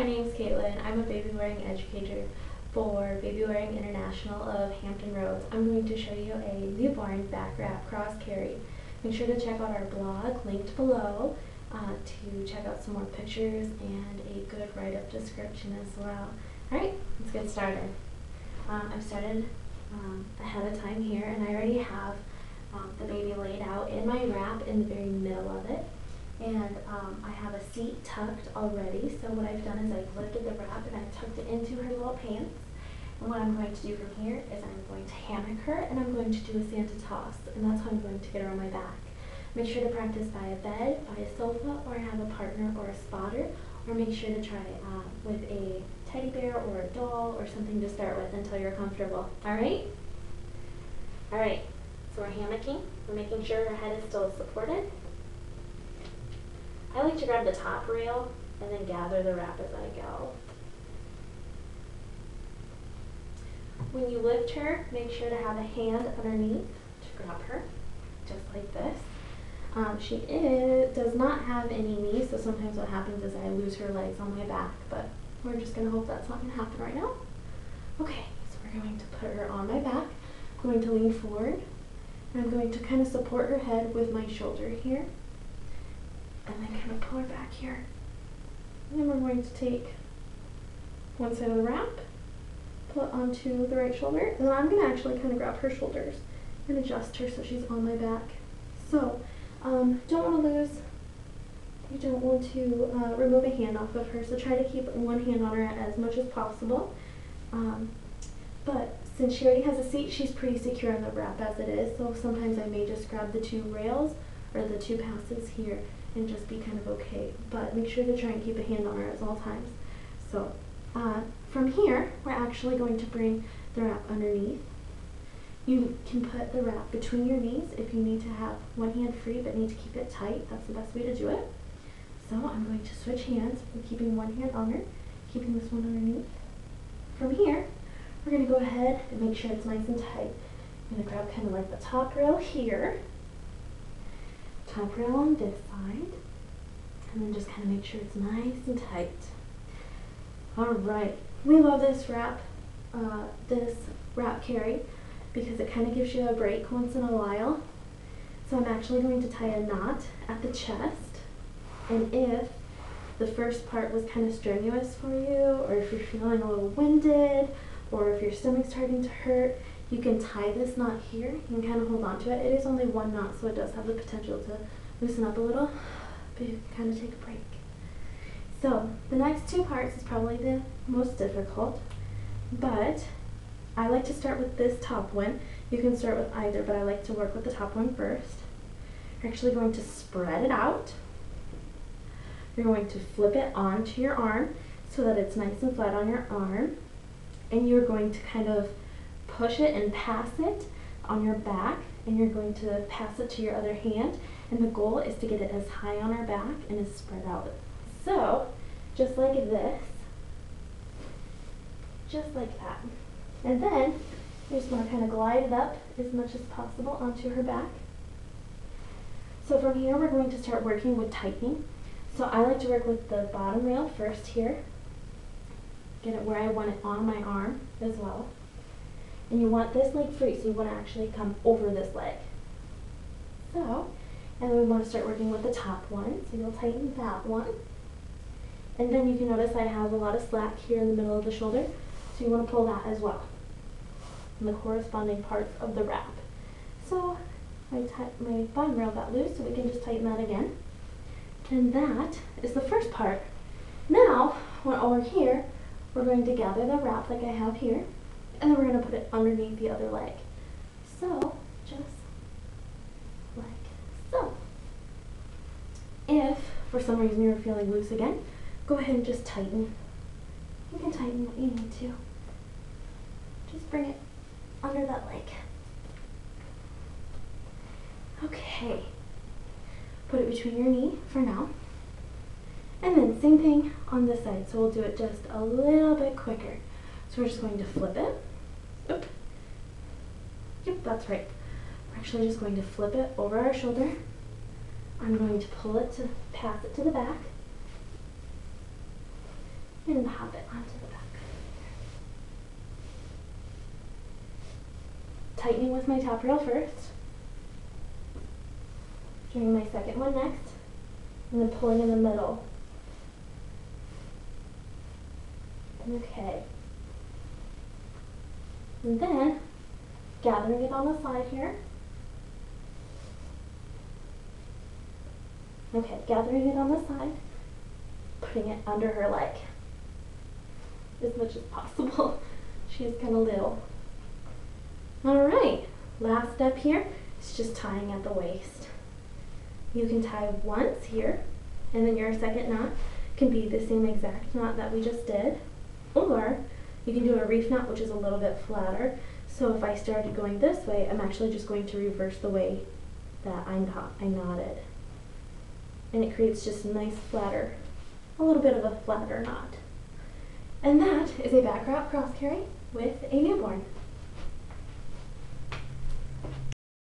my name's Caitlin. I'm a baby wearing educator for Baby Wearing International of Hampton Roads. I'm going to show you a newborn back wrap cross carry. Make sure to check out our blog linked below to check out some more pictures and a good write-up description as well. Alright, let's get started. I've started ahead of time here, and I already have the baby laid out in my wrap in the very middle of it. And I have a seat tucked already, so what I've done is I've lifted the wrap and I've tucked it into her little pants. And what I'm going to do from here is I'm going to hammock her and I'm going to do a Santa toss, and that's how I'm going to get her on my back. Make sure to practice by a bed, by a sofa, or have a partner or a spotter, or make sure to try with a teddy bear or a doll or something to start with until you're comfortable. Alright? Alright, so we're hammocking. We're making sure her head is still supported. I like to grab the top rail and then gather the wrap as I go. When you lift her, make sure to have a hand underneath to grab her, just like this. She does not have any knees, so sometimes what happens is I lose her legs on my back, but we're just going to hope that's not going to happen right now. Okay, so we're going to put her on my back. I'm going to lean forward, and I'm going to kind of support her head with my shoulder here, and then kind of pull her back here. And then we're going to take one side of the wrap, put onto the right shoulder, and then I'm going to actually kind of grab her shoulders and adjust her so she's on my back. So, you don't want to remove a hand off of her, so try to keep one hand on her as much as possible. But since she already has a seat, she's pretty secure in the wrap as it is, so sometimes I may just grab the two rails or the two passes here and just be kind of okay. But make sure to try and keep a hand on her at all times. So from here, we're actually going to bring the wrap underneath. You can put the wrap between your knees if you need to have one hand free but need to keep it tight. That's the best way to do it. So I'm going to switch hands. I'm keeping one hand on her, keeping this one underneath. From here, we're going to go ahead and make sure it's nice and tight. I'm going to grab kind of like the top rail here, top rail on this side, and then just kind of make sure it's nice and tight. Alright, we love this wrap carry because it kind of gives you a break once in a while. So I'm actually going to tie a knot at the chest, and if the first part was kind of strenuous for you, or if you're feeling a little winded, or if your stomach's starting to hurt, you can tie this knot here. You can kind of hold on to it. It is only one knot, so it does have the potential to loosen up a little, but you can kind of take a break. So the next two parts is probably the most difficult, but I like to start with this top one. You can start with either, but I like to work with the top one first. You're actually going to spread it out. You're going to flip it onto your arm so that it's nice and flat on your arm. And you're going to kind of push it and pass it on your back, and you're going to pass it to your other hand. And the goal is to get it as high on our back and as spread out. So, just like this, just like that. And then, you just want to kind of glide it up as much as possible onto her back. So from here, we're going to start working with tightening. So I like to work with the bottom rail first here. Get it where I want it on my arm as well. And you want this leg free, so you want to actually come over this leg. So, and then we want to start working with the top one, so you'll tighten that one. And then you can notice I have a lot of slack here in the middle of the shoulder, so you want to pull that as well, and the corresponding parts of the wrap. So my bottom rail got loose, so we can just tighten that again. And that is the first part. Now, when over here, we're going to gather the wrap like I have here, and then we're going to put it underneath the other leg. So, just like so. If, for some reason, you're feeling loose again, go ahead and just tighten. You can tighten what you need to. Just bring it under that leg. Okay. Put it between your knee for now. And then same thing on this side. So we'll do it just a little bit quicker. So we're just going to flip it. Oop. Yep, that's right. We're actually just going to flip it over our shoulder. I'm going to pull it to pass it to the back. and pop it onto the back. Tightening with my top rail first, doing my second one next, and then pulling in the middle. Okay. And then gathering it on the side here. Okay, gathering it on the side, putting it under her leg as much as possible. She's kind of little. All right, last step here is just tying at the waist. You can tie once here, and then your second knot can be the same exact knot that we just did, or you can do a reef knot, which is a little bit flatter. So if I started going this way, I'm actually just going to reverse the way that I knotted. And it creates just a nice flatter, a little bit of a flatter knot. And that is a back wrap cross carry with a newborn.